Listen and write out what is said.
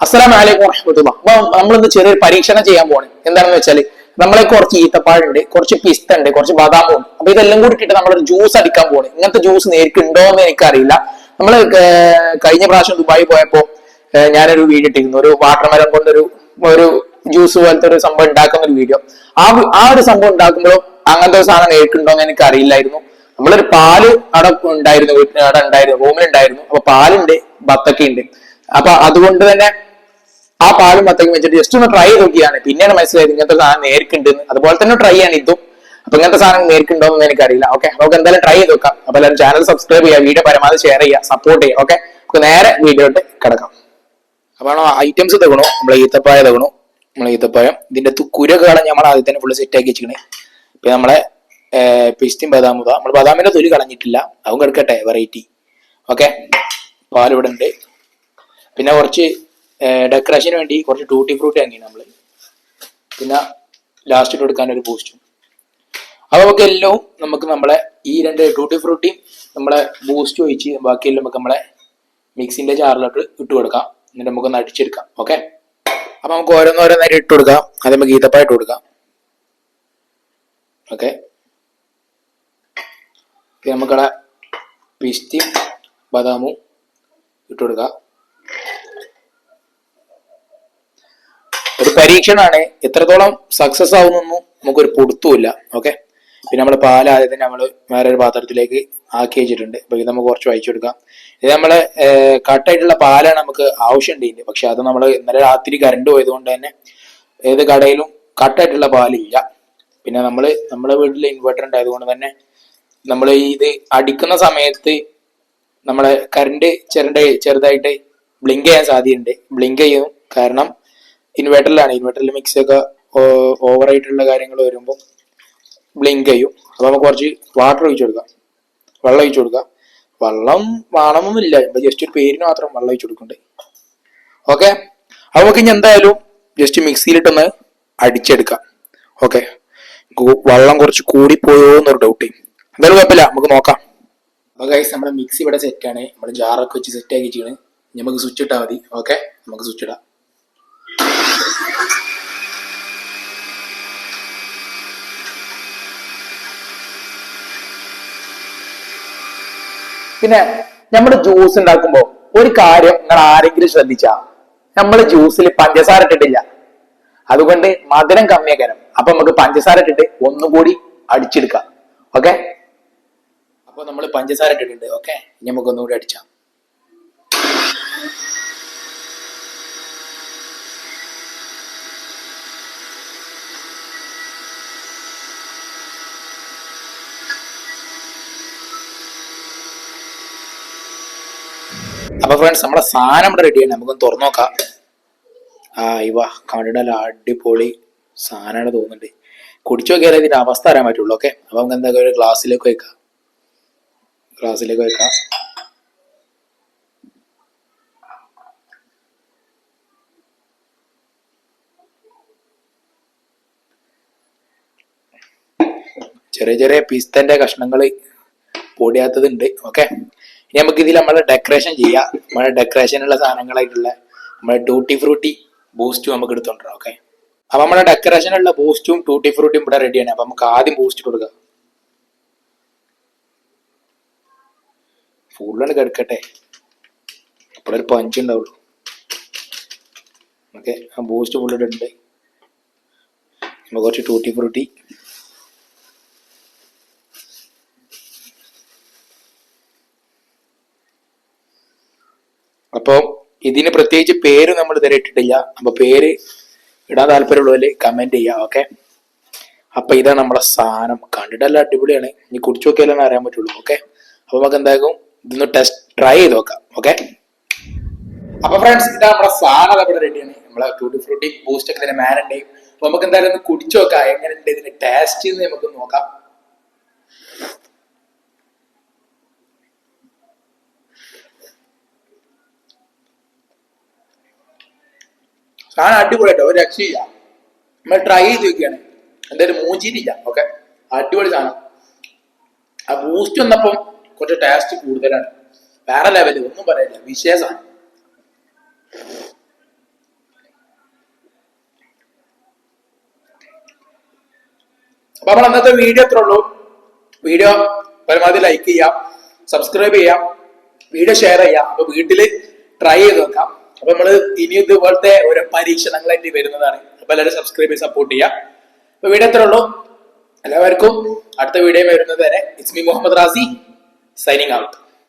അസ്സലാമലൈക്കും വറഹ്മത്തുള്ളാഹി. അപ്പൊ നമ്മളിന്ന് ചെറിയൊരു പരീക്ഷണം ചെയ്യാൻ പോണ്. എന്താണെന്ന് വെച്ചാൽ നമ്മളെ കുറച്ച് ഈത്തപ്പാഴുണ്ട്, കുറച്ച് പിസ്ത ഉണ്ട്, കുറച്ച് ബദാമും ഉണ്ട്. അപ്പൊ ഇതെല്ലാം കൂടി ഇട്ടിട്ട് നമ്മളൊരു ജ്യൂസ് അടിക്കാൻ പോണ്. ഇങ്ങനത്തെ ജ്യൂസ് നേരിട്ട് ഉണ്ടോ എന്ന് എനിക്കറിയില്ല. നമ്മള് കഴിഞ്ഞ പ്രാവശ്യം ദുബായി പോയപ്പോ ഞാനൊരു വീഡിയോ ഇട്ടിരുന്നു, ഒരു വാട്ടർമെലൺ കൊണ്ടൊരു ഒരു ജ്യൂസ് പോലത്തെ ഒരു സംഭവം ഉണ്ടാക്കുന്ന ഒരു വീഡിയോ. ആ ഒരു സംഭവം ഉണ്ടാക്കുമ്പോഴും അങ്ങനത്തെ ഒരു സാധനം നേരിട്ടുണ്ടോ എന്ന് എനിക്ക് അറിയില്ലായിരുന്നു. നമ്മളൊരു പാല് അവിടെ ഉണ്ടായിരുന്നു, വീട്ടിൽ അവിടെ ഉണ്ടായിരുന്നു, റൂമിലുണ്ടായിരുന്നു. അപ്പൊ പാലുണ്ട്, ബത്തക്കയുണ്ട്. അപ്പൊ അതുകൊണ്ട് തന്നെ ആ പാലും മത്തങ്ങയും വെച്ചിട്ട് ജസ്റ്റ് ഒന്ന് ട്രൈ നോക്കിയാണ്. പിന്നെയാണ് മനസ്സിലായത് ഇങ്ങനത്തെ സാധനം നേരിട്ടുണ്ടെന്ന്. അതുപോലെ തന്നെ ട്രൈ ആണ് ഇതും. അപ്പൊ ഇങ്ങനത്തെ സാധനം നേരിട്ടുണ്ടോ എന്ന് എനിക്കറിയില്ല. ഓക്കെ, നമുക്ക് എന്തായാലും ട്രൈ ചെയ്ത് നോക്കാം. അപ്പൊ എല്ലാവരും ചാനൽ സബ്സ്ക്രൈബ് ചെയ്യുക, വീഡിയോ പരമാവധി ഷെയർ ചെയ്യുക, സപ്പോർട്ട് ചെയ്യുക. ഓക്കെ, നമുക്ക് നേരെ വീഡിയോട്ട് കിടക്കാം. അപ്പൊ ഐറ്റംസ് തകണു, നമ്മളെ ഈത്തപ്പായ തകണു. നമ്മളെ ഈത്തപ്പായം ഇതിന്റെ കുരൊക്കെ കളഞ്ഞ് നമ്മൾ ആദ്യം തന്നെ ഫുള്ള് സെറ്റ് ആക്കി വെച്ചിരിക്കണേ. ഇപ്പൊ നമ്മളെ പിസ്തയും ബദാമുത, നമ്മൾ ബദാമിന്റെ തൊലി കളഞ്ഞിട്ടില്ല, അതും കിടക്കട്ടെ വെറൈറ്റി. ഓക്കെ, പാലിവിടെ ഉണ്ട്. പിന്നെ കുറച്ച് ഡെക്കറേഷന് വേണ്ടി കുറച്ച് ടൂട്ടി ഫ്രൂട്ടി വാങ്ങി നമ്മള്. പിന്നെ ലാസ്റ്റ് കൊടുക്കാൻ ഒരു ബൂസ്റ്റും. അപ്പൊ നമുക്ക് എല്ലാം നമ്മളെ ഈ രണ്ട് ടൂട്ടി ഫ്രൂട്ടിയും നമ്മളെ ബൂസ്റ്റ് ഒഴിച്ച് ബാക്കിയെല്ലാം നമുക്ക് നമ്മളെ മിക്സിന്റെ ജാറിലോട്ട് ഇട്ട് കൊടുക്കാം. എന്നിട്ട് നമുക്കൊന്ന് അടിച്ചെടുക്കാം. ഓക്കെ, അപ്പൊ നമുക്ക് ഓരോന്നോരോന്നേരം ഇട്ട് കൊടുക്കാം. അത് നമുക്ക് ഈത്തപ്പഴം ഇട്ട് കൊടുക്കാം. ഓക്കെ, നമുക്കടെ പിസ്തയും ബദാമും ഇട്ട് കൊടുക്കാം. ഒരു പരീക്ഷണമാണ്, എത്രത്തോളം സക്സസ് ആവുന്നൊന്നും നമുക്കൊരു പൊടുത്തുമില്ല. ഓക്കെ, പിന്നെ നമ്മൾ പാൽ ആദ്യം തന്നെ നമ്മൾ വേറെ ഒരു പാത്രത്തിലേക്ക് ആക്കി വെച്ചിട്ടുണ്ട്. അപ്പൊ ഇത് നമുക്ക് കുറച്ച് വായിച്ചു കൊടുക്കാം. ഇത് നമ്മള് കട്ടായിട്ടുള്ള പാലാണ് നമുക്ക് ആവശ്യമുണ്ട്. പക്ഷെ അത് നമ്മൾ ഇന്നലെ രാത്രി കറണ്ട് പോയതുകൊണ്ട് തന്നെ ഏത് കടയിലും കട്ടായിട്ടുള്ള പാലില്ല. പിന്നെ നമ്മളെ വീട്ടിൽ ഇൻവെർട്ടർ ഉണ്ടായതുകൊണ്ട് തന്നെ നമ്മൾ ഇത് അടിക്കുന്ന സമയത്ത് നമ്മളെ കറണ്ട് ചെറുതായിട്ട് ബ്ലിങ്ക് ചെയ്യാൻ സാധ്യതയുണ്ട്. ബ്ലിങ്ക് ചെയ്യും, കാരണം ഇൻവെർട്ടറിൽ മിക്സ് ഒക്കെ ഓവറായിട്ടുള്ള കാര്യങ്ങൾ വരുമ്പോൾ ബ്ലിങ്ക് ചെയ്യും. അപ്പൊ നമുക്ക് കുറച്ച് വാട്ടർ ഒഴിച്ചു കൊടുക്കാം, വെള്ളം ഒഴിച്ചു കൊടുക്കാം. വെള്ളം വേണമെന്നില്ല, ജസ്റ്റ് ഒരു പേരിന് മാത്രം വെള്ളം ഒഴിച്ചു കൊടുക്കണ്ടേ. ഓക്കെ, അപ്പൊ നമുക്ക് ഇനി എന്തായാലും ജസ്റ്റ് മിക്സിയിലിട്ടൊന്ന് അടിച്ചെടുക്കാം. ഓക്കെ, വെള്ളം കുറച്ച് കൂടിപ്പോയോ എന്നൊരു ഡൗട്ട്. എന്തായാലും കുഴപ്പമില്ല, നമുക്ക് നോക്കാം. അപ്പൊ ഗൈസ്, നമ്മുടെ മിക്സി ഇവിടെ സെറ്റാണ്. നമ്മുടെ ജാറൊക്കെ വെച്ച് സെറ്റ് ആക്കി വെച്ചാണ്. നമുക്ക് സ്വിച്ച് ഇട്ടാൽ മതി. ഓക്കെ, നമുക്ക് സ്വിച്ച് ഇടാം. പിന്നെ നമ്മൾ ജ്യൂസ് ഉണ്ടാക്കുമ്പോ ഒരു കാര്യം നിങ്ങൾ ആരെങ്കിലും ശ്രദ്ധിച്ചാ, നമ്മൾ ജ്യൂസിൽ പഞ്ചസാര ഇട്ടിട്ടില്ല. അതുകൊണ്ട് മധുരം കമ്മിയാക്കാനും. അപ്പൊ നമുക്ക് പഞ്ചസാര ഇട്ടിട്ട് ഒന്നുകൂടി അടിച്ചെടുക്കാം. ഓക്കെ, അപ്പൊ നമ്മൾ പഞ്ചസാര ഇട്ടിട്ടുണ്ട്. ഓക്കെ, ഇനി നമുക്ക് ഒന്നുകൂടി അടിച്ചാം. അപ്പൊ ഫ്രണ്ട്സ്, നമ്മുടെ സാധനം ഇവിടെ റെഡിയാണ്. നമുക്കൊന്ന് തുറന്നു നോക്കാം. ഇവ കണ്ടിടല്ല, അടിപൊളി സാധനമാണ് തോന്നുന്നുണ്ട്. കുടിച്ചു നോക്കിയാലേ ഇതിന്റെ അവസ്ഥ അറിയാൻ പറ്റുള്ളൂ. ഓക്കെ, അപ്പൊ നമുക്ക് എന്താ ഒരു ഗ്ലാസ്സിലേക്ക് വെക്കാം. ചെറിയ ചെറിയ പിസ്തന്റെ കഷ്ണങ്ങൾ പൊടിയാത്തതുണ്ട്. ഓക്കെ, ഇനി നമുക്ക് ഇതിൽ നമ്മളെ ഡെക്കറേഷൻ ചെയ്യാം. നമ്മളെ ഡെക്കറേഷനുള്ള സാധനങ്ങളായിട്ടുള്ള നമ്മളെ ടൂട്ടി ഫ്രൂട്ടി ബൂസ്റ്റും നമുക്ക് എടുത്തോണ്ടാം. ഓക്കെ, അപ്പൊ നമ്മുടെ ഡെക്കറേഷനുള്ള ബൂസ്റ്റും ടൂട്ടി ഫ്രൂട്ടിയും ഇവിടെ റെഡിയാണ്. അപ്പൊ നമുക്ക് ആദ്യം ബൂസ്റ്റ് കൊടുക്കാം. ഫുള്ളാണ് കിടക്കട്ടെ, അപ്പോഴൊരു പഞ്ച് ഉണ്ടാവുള്ളൂ. ഓക്കെ, ആ ബൂസ്റ്റ് ഫുൾ ഇടുന്നുണ്ട്. നമുക്ക് കുറച്ച് ടൂട്ടി ഫ്രൂട്ടി, അപ്പൊ ഇതിന് പ്രത്യേകിച്ച് പേര് നമ്മൾ ഇതുവരെ ഇട്ടിട്ടില്ല. അപ്പൊ പേര് ഇടാൻ താല്പര്യമുള്ളവര് കമന്റ് ചെയ്യാം. ഓക്കെ, അപ്പൊ ഇതാണ് നമ്മളെ സാധനം. കണ്ടിട്ടല്ല അടിപൊളിയാണ്. ഇനി കുടിച്ചു നോക്കിയാലേ അറിയാൻ പറ്റുള്ളൂ. ഓക്കെ, അപ്പൊ നമുക്ക് എന്തായാലും ഇതൊന്ന് ട്രൈ ചെയ്ത് നോക്കാം. ഓക്കെ, അപ്പൊ ഫ്രണ്ട്സ്, ഇതാ നമ്മുടെ സാധനം ഇവിടെ റെഡിയാണ്. നമ്മളെ ടൂട്ടി ഫ്രൂട്ടി ബൂസ്റ്റ് ഒക്കെ ഇതിന്റെ മേലുണ്ട്. അപ്പൊ നമുക്ക് എന്തായാലും ഒന്ന് കുടിച്ചു നോക്കാം, എങ്ങനെയുണ്ട് ഇതിന്റെ ടേസ്റ്റ് എന്ന് നമുക്ക് നോക്കാം. സാധനം അടിപൊളിയായിട്ടോ, ഒരു രക്ഷയില്ല. നമ്മൾ ട്രൈ ചെയ്ത് നോക്കിയാണ്, എന്തായാലും മൂഞ്ചിയിട്ടില്ല. ഓക്കെ, അടിപൊളി സാധനം. ആ ബൂസ്റ്റ് വന്നപ്പം കുറച്ച് ടേസ്റ്റ് കൂടുതലാണ്. വേറെ ലെവല്, ഒന്നും പറയില്ല, വിശേഷമാണ്. അപ്പൊ നമ്മൾ അന്നത്തെ വീഡിയോ എത്ര ഉള്ളൂ. വീഡിയോ പരമാവധി ലൈക്ക് ചെയ്യാം, സബ്സ്ക്രൈബ് ചെയ്യാം, വീഡിയോ ഷെയർ ചെയ്യാം. അപ്പൊ വീട്ടില് ട്രൈ ചെയ്ത് നോക്കാം. അപ്പൊ നമ്മള് ഇനി ഇതുപോലത്തെ ഓരോ പരീക്ഷണങ്ങളായിട്ട് വരുന്നതാണ്. അപ്പൊ എല്ലാവരും സബ്സ്ക്രൈബ് ചെയ്ത് സപ്പോർട്ട് ചെയ്യാം. അപ്പൊ വീഡിയോ എത്ര ഉള്ളൂ. എല്ലാവർക്കും അടുത്ത വീഡിയോ വരുന്നത് വരെ it's me Muhammad Razi signing out.